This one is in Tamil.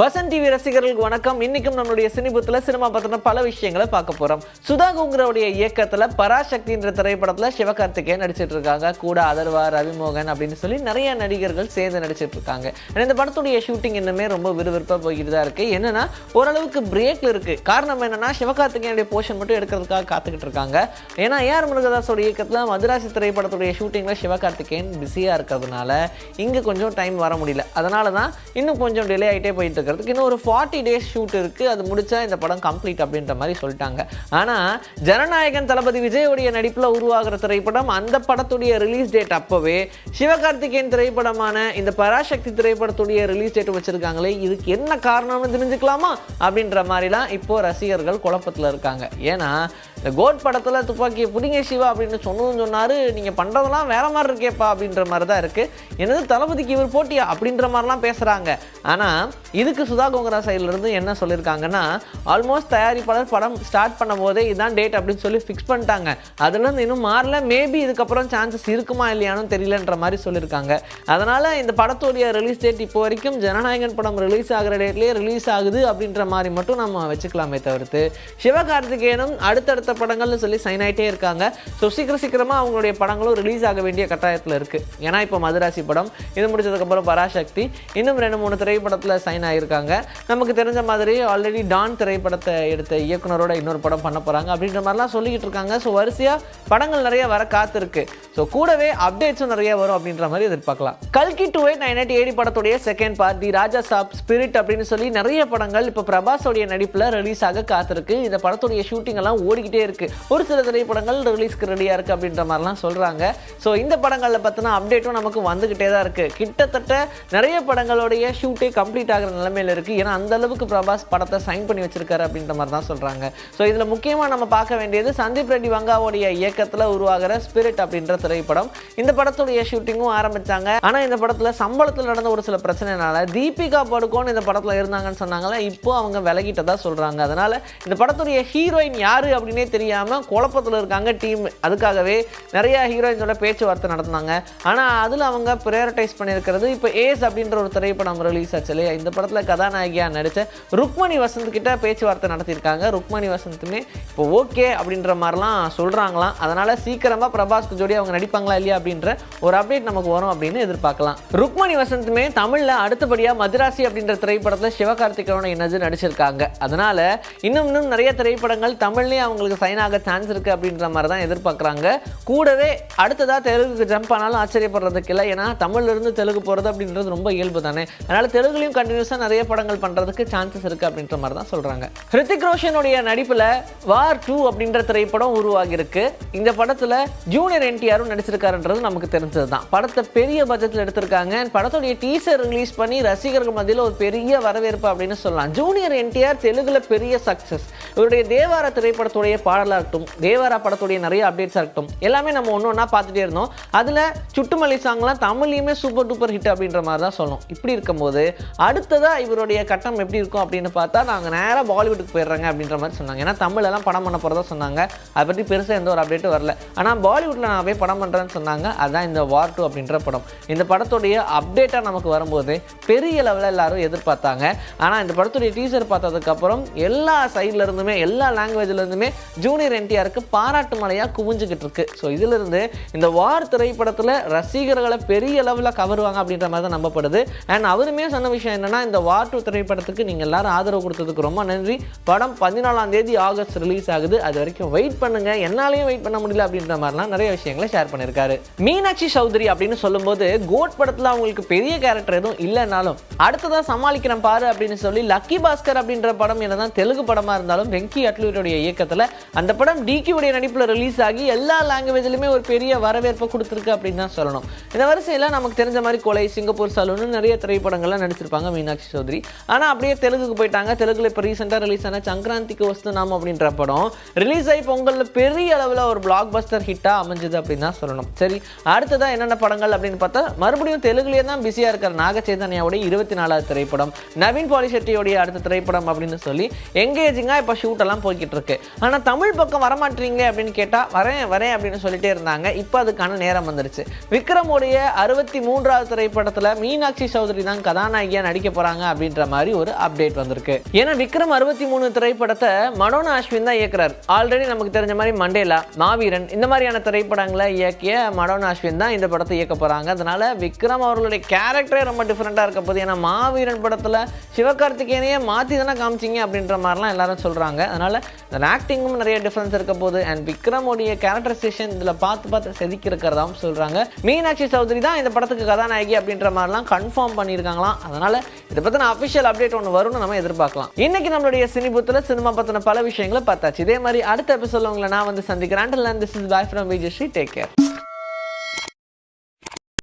வசந்த் டிவி ரசிகர்களுக்கு வணக்கம். இன்னைக்கும் நம்மளுடைய சினிபுத்துல சினிமா பத்தின பல விஷயங்களை பார்க்க போறோம். சுதா கோங்கராவுடைய இயக்கத்துல பராசக்தின்ற திரைப்படத்துல சிவகார்த்திகேயன் நடிச்சிட்டு இருக்காங்க. கூட அதர்வா, ரவிமோகன் அப்படின்னு சொல்லி நிறைய நடிகர்கள் சேர்ந்து நடிச்சிட்டு இருக்காங்க. இந்த படத்துடைய ஷூட்டிங் இன்னுமே ரொம்ப விறுவிறுப்பா போய்கிட்டு தான் இருக்கு. என்னன்னா ஓரளவுக்கு பிரேக்ல இருக்கு. காரணம் என்னன்னா சிவகார்த்திகேயனுடைய போர்ஷன் மட்டும் எடுக்கிறதுக்காக காத்துக்கிட்டு இருக்காங்க. ஏன்னா ஏஆர் முருகதாஸோட இயக்கத்துல மதுராசி திரைப்படத்துடைய ஷூட்டிங்ல சிவகார்த்திகேயன் பிஸியா இருக்கிறதுனால இங்க கொஞ்சம் டைம் வர முடியல. அதனாலதான் இன்னும் கொஞ்சம் டிலே ஆகிட்டே போயிட்டு இன்னும் ஒரு 40 days ஷூட் இருக்கு. அது முடிச்சா இந்த படம் கம்ப்ளீட் அப்படின்ற மாதிரி சொல்லிட்டாங்க. ஆனா ஜனநாயகன் தளபதி விஜயோடைய நடிப்புல உருவாகிற திரைப்படம், அந்த படத்துடைய ரிலீஸ் டேட் அப்பவே சிவகார்த்திகேயன் திரைப்படமான இந்த பராசக்தி திரைப்படத்துடைய ரிலீஸ் டேட் வச்சிருக்காங்களே, இதுக்கு என்ன காரணம்னு தெரிஞ்சுக்கலாமா அப்படின்ற மாதிரிலாம் இப்போ ரசிகர்கள் குழப்பத்தில் இருக்காங்க. ஏன்னா இந்த கோட் படத்துல துப்பாக்கியை புடிங்க சிவா அப்படின்னு சொன்னாரு, நீங்க பண்றதெல்லாம் வேற மாதிரி இருக்கேப்பா அப்படின்ற மாதிரி தான் இருக்கு. என்னது தளபதிக்கு இவர் போட்டியா அப்படின்ற மாதிரிலாம் பேசுறாங்க. ஆனா இதுக்கு சுதா கோங்கரா சைட்ல இருந்து என்ன சொல்லியிருக்காங்கன்னா, ஆல்மோஸ்ட் தயாரிப்பாளர் படம் ஸ்டார்ட் பண்ணும் போதே இதான் டேட் அப்படின்னு சொல்லி ஃபிக்ஸ் பண்ணிட்டாங்க. அதுல இருந்து இன்னும் மாறல. மேபி இதுக்கப்புறம் சான்சஸ் இருக்குமா இல்லையானு தெரியலன்ற மாதிரி சொல்லியிருக்காங்க. அதனால இந்த படத்துடைய ரிலீஸ் டேட் இப்போ வரைக்கும் ஜனநாயகன் படம் ரிலீஸ் ஆகிற டேட்லேயே ரிலீஸ் ஆகுது அப்படின்ற மாதிரி மட்டும் நம்ம வச்சுக்கலாமே தவிர்த்து, சிவகார்த்திகேயனும் அடுத்தடுத்த படங்கள்னு சொல்லி சைன் ஆகிட்டே இருக்காங்க. ஸோ சீக்கிரமாக அவங்களுடைய படங்களும் ரிலீஸ் ஆக வேண்டிய கட்டாயத்தில் இருக்கு. ஏன்னா இப்போ மதுராசி படம், இது முடிச்சதுக்கப்புறம் பராசக்தி, இன்னும் 2-3 திரைப்படத்தில் சைன் ஆகியிருக்காங்க. நமக்கு தெரிஞ்ச மாதிரி ஆல்ரெடி டான் திரைப்படத்தை எடுத்த இயக்குனரோட இன்னொரு படம் பண்ண போகிறாங்க அப்படின்ற மாதிரிலாம் சொல்லிக்கிட்டு இருக்காங்க. ஸோ வரிசையாக படங்கள் நிறைய வர காத்திருக்கு. ஸோ கூடவே அப்டேட்ஸும் நிறைய வரும் அப்படின்ற மாதிரி எதிர்பார்க்கலாம். கல்கி 2898 படத்துடைய செகண்ட் பார்ட் தி ராஜா சாப் ஸ்பிரிட் அப்படின்னு சொல்லி நிறைய படங்கள் இப்போ பிரபாஸோடைய நடிப்பில் ரிலீஸ் ஆக காத்திருக்கு. இந்த படத்துடைய ஷூட்டிங் எல்லாம் ஓடிக்கிட்டே இருக்கு. ஒரு சில திரைப்படங்கள் ரிலீஸ்க்கு ரெடியாக இருக்குது அப்படின்ற மாதிரிலாம் சொல்கிறாங்க. ஸோ இந்த படங்களில் பார்த்தினா அப்டேட்டும் நமக்கு வந்துக்கிட்டே தான் இருக்குது. கிட்டத்தட்ட நிறைய படங்களுடைய ஷூட்டே கம்ப்ளீட் ஆகிற நிலைமையில் இருக்குது. ஏன்னா அந்த அளவுக்கு பிரபாஸ் படத்தை சைன் பண்ணி வச்சிருக்காரு அப்படின்ற மாதிரி தான் சொல்கிறாங்க. ஸோ இதில் முக்கியமாக நம்ம பார்க்க வேண்டியது சந்தீப் ரெட்டி வங்காவுடைய இயக்கத்தில் உருவாகிற ஸ்பிரிட் அப்படின்ற திரைப்படம். இந்த படத்துடைய ஷூட்டிங்கும் ஆரம்பித்தாங்க. ஆனால் இந்த படத்தில் சம்பளத்தில் நடந்த ஒரு சில பிரச்சனைனால தீபிகா படுகோன் இந்த படத்தில் இருந்தாங்கன்னு சொன்னாங்களா, இப்போ அவங்க விலகிட்டதா சொல்கிறாங்க. அதனால் இந்த படத்துடைய ஹீரோயின் யார் அப்படின்னே தெரியாமல் குழப்பத்தில் இருக்காங்க டீம். அதுக்காகவே நிறைய ஹீரோயினோட பேச்சுவார்த்தை நடத்தினாங்க. ஆனால் அதில் அவங்க ப்ரையாரிட்டைஸ் பண்ணியிருக்கிறது இப்போ ஏஸ் அப்படின்ற ஒரு திரைப்படம் ரிலீஸ் ஆச்சு இல்லையா, இந்த படத்தில் கதாநாயகியாக நடித்த ருக்மணி வசந்த் கிட்ட பேச்சுவார்த்தை நடத்தியிருக்காங்க. ருக்மணி வசந்துமே இப்போ ஓகே அப்படின்ற மாதிரிலாம் சொல்கிறாங்களாம். அதனால் சீக்கிரமாக பிரபாஸ்க்கு ஜோடி அவங்க நடிப்பாங்களா இல்லையா அப்படின்ற ஒரு அப்டேட் நமக்கு வரும் அப்படின்னு எதிர்பார்க்கலாம். ருக்மணி வசந்துமே தமிழில் அடுத்தபடியாக மதுராசி அப்படின்ற திரைப்படத்தில் சிவகார்த்திகேயனோட இணைஞ்சு நடிச்சிருக்காங்க. அதனால் இன்னும் நிறைய திரைப்படங்கள் தமிழ்லேயே அவங்களுக்கு சைன் ஆக சான்ஸ் இருக்குது அப்படின்ற மாதிரி தான் எதிர்பார்க்குறாங்க. கூடவே அடுத்ததாக தெலுங்குக்கு ஜம்ப் ஆனாலும் ஆச்சரியப்படுறதுக்கு இல்லை. ஏன்னா தமிழ்லேருந்து தெலுங்கு போகிறது அப்படின்றது ரொம்ப இயல்பு தானே. அதனால் தெலுங்குலையும் கண்டினியூஸாக நிறைய படங்கள் பண்ணுறதுக்கு சான்சஸ் இருக்குது அப்படின்ற மாதிரி தான் சொல்கிறாங்க. ஹிருத்திக் ரோஷனுடைய நடிப்பில் வார் 2 அப்படின்ற திரைப்படம் உருவாகியிருக்கு. இந்த படத்தில் ஜூனியர் என்டிஆரும் நடிச்சிருக்காருன்றது நமக்கு தெரிஞ்சது தான். படத்தை பெரிய பட்ஜெட்டில் எடுத்திருக்காங்க. படத்துடைய டீசர் ரிலீஸ் பண்ணி ரசிகர்கள் மத்தியில் ஒரு பெரிய வரவேற்பு அப்படின்னு சொல்லலாம். ஜூனியர் என்டிஆர் தெலுங்குல பெரிய சக்ஸஸ். இவருடைய தேவாரா திரைப்படத்துடைய பாடலாக இருக்கட்டும், தேவாரா படத்துடைய நிறைய அப்டேட்ஸாக இருக்கட்டும், எல்லாமே நம்ம ஒன்றா பார்த்துட்டே இருந்தோம். அதில் சுட்டுமல்லி சாங்லாம் தமிழ்லையுமே சூப்பர் டூப்பர் ஹிட் அப்படின்ற மாதிரி தான் சொல்லணும். இப்படி இருக்கும்போது அடுத்ததாக இவருடைய கட்டம் எப்படி இருக்கும் அப்படின்னு பார்த்தா, நாங்கள் நேராக பாலிவுட்டுக்கு போயிடுறாங்க அப்படின்ற மாதிரி சொன்னாங்க. ஏன்னா தமிழெல்லாம் படம் பண்ண போகிறதா சொன்னாங்க. அதை பற்றி பெருசாக எந்த ஒரு அப்டேட்டும் வரல. ஆனால் பாலிவுட்டில் நான் போய் படம் பண்ணுறேன்னு சொன்னாங்க. அதுதான் இந்த வார் 2 அப்படின்ற படம். இந்த படத்துடைய அப்டேட்டாக நமக்கு வரும்போது பெரிய லெவலில் எல்லாரும் எதிர்பார்த்தாங்க. ஆனால் இந்த படத்துடைய டீசர் பார்த்ததுக்கப்புறம் எல்லா சைட்ல இருந்துமே, எல்லா லாங்குவேஜ்ல இருந்துமே ஜூனியர் என்டிஆருக்கு பாராட்டு மழையாக குவிஞ்சுக்கிட்டு இருக்கு. ஸோ இதிலிருந்து இந்த வார் திரைப்படத்தில் ரசிகர்களை பெரிய லெவலில் கவருவாங்க அப்படின்ற மாதிரி தான் நம்பப்படுது. அண்ட் அவருமே சொன்ன விஷயம் என்னன்னா, இந்த வார் 2 திரைப்படத்துக்கு நீங்கள் எல்லாரும் ஆதரவு கொடுத்ததுக்கு ரொம்ப நன்றி. படம் 14ஆம் தேதி ஆகஸ்ட் ரிலீஸ் ஆகுது. அது வரைக்கும் வெயிட் பண்ணுங்க, என்னாலையும் வெயிட் பண்ண முடியல அப்படின்ற மாதிரிலாம் நிறைய விஷயங்களை ஷேர் பண்ணியிருக்காரு. மீனாட்சி சௌத்ரி அப்படின்னு சொல்லும்போது கோட் படத்தில் அவங்களுக்கு பெரிய கேரக்டர் எதுவும் இல்லைனாலும் அடுத்ததான் சமாளிக்கிறேன் பாரு அப்படின்னு சொல்லி லக்கி பாஸ்கர் அப்படின்ற படம் என்னதான் தெலுங்கு படமாக இருந்தாலும் வெங்கி அட்லூருடைய இயக்கத்தில் அந்த படம் டிகியுடைய நடிப்பில் ரிலீஸ் ஆகி எல்லா லாங்குவேஜ்லையுமே ஒரு பெரிய வரவேற்பை கொடுத்துருக்கு அப்படின்னு தான் சொல்லணும். இந்த வரிசையில் நமக்கு தெரிஞ்ச மாதிரி கொலை, சிங்கப்பூர் சலூன்னு நிறைய திரைப்படங்கள்லாம் நடிச்சிருப்பாங்க மீனாட்சி சௌத்ரி. ஆனால் அப்படியே தெலுங்குக்கு போயிட்டாங்க. தெலுங்குல இப்போ ரீசெண்டாக ரிலீஸ் ஆன சங்கராந்திக்கு வஸ்துநாமம் அப்படின்ற படம் ரிலீஸ் ஆகி பொங்கலில் பெரிய அளவில் ஒரு பிளாக் பஸ்டர் ஹிட்டாக அமைஞ்சது அப்படின்னு தான் சொல்லணும். சரி, அடுத்ததான் என்னென்ன படங்கள் அப்படின்னு பார்த்தா, மறுபடியும் தெலுங்குலேயே தான் பிஸியாக இருக்கிற நாக சைதன்யாவுடைய 24வது திரைப்படம், நவீன் பாலிஷெட்டியோடைய அடுத்த திரைப்படம் அப்படின்னு சொல்லி எங்கேஜிங்காக இப்போ ஷூட்டெல்லாம் போய்கிட்டு இருக்கு. ஆனால் தமிழ் பக்கம் வரமாட்டீங்க அப்படின்னு கேட்டால் வரேன் அப்படின்னு சொல்லிட்டே இருந்தாங்க. இப்போ அதுக்கான நேரம் வந்துருச்சு. விக்ரமுடைய 63வது திரைப்படத்தில் மீனாட்சி சௌத்ரி தான் கதாநாயகியாக நடிக்க போகிறாங்க அப்படின்ற மாதிரி ஒரு அப்டேட் வந்திருக்கு. ஏன்னா விக்ரம் 63 திரைப்படத்தை மனோனா அஸ்வின் தான் இயக்குறாரு. ஆல்ரெடி நமக்கு தெரிஞ்ச மாதிரி மண்டேலா, மாவீரன் இந்த மாதிரியான திரைப்படங்களை இயக்கிய மனோனா அஸ்வின் தான் இந்த படத்தை இயக்க போகிறாங்க. அதனால விக்ரம் அவர்களுடைய கேரக்டரே ரொம்ப டிஃப்ரெண்ட்டாக இருக்க போகுது. ஏன்னா மாவீரன் படத்தில் சிவகார்த்திகேயனையே மாற்றி தானே காமிச்சிங்க அப்படின்ற மாதிரிலாம் எல்லாரும் சொல்கிறாங்க. அதனால் இந்த ஆக்டிங்கும் நிறைய டிஃப்ரென்ஸ் இருக்க போகுது. அண்ட் விக்ரமுடைய கேரக்டரைசேஷன் இதில் பார்த்து செதுக்கி இருக்கிறதாவும் சொல்கிறாங்க. மீனாட்சி சௌத்ரி தான் இந்த படத்துக்கு கதாநாயகி அப்படின்ற மாதிரிலாம் கன்ஃபார்ம் பண்ணியிருக்காங்களாம். அதனால் இதை பற்றின அஃபிஷியல் அப்டேட் ஒன்று வரும்னு நம்ம எதிர்பார்க்கலாம். இன்னைக்கு நம்மளுடைய சினிபூத்தில் சினிமா பற்றின பல விஷயங்களை பார்த்தாச்சு. இதே மாதிரி அடுத்த எபிசோட உங்களை நான் வந்து சந்திக்கிறேன். This is bye from Vijay Sri. Take care.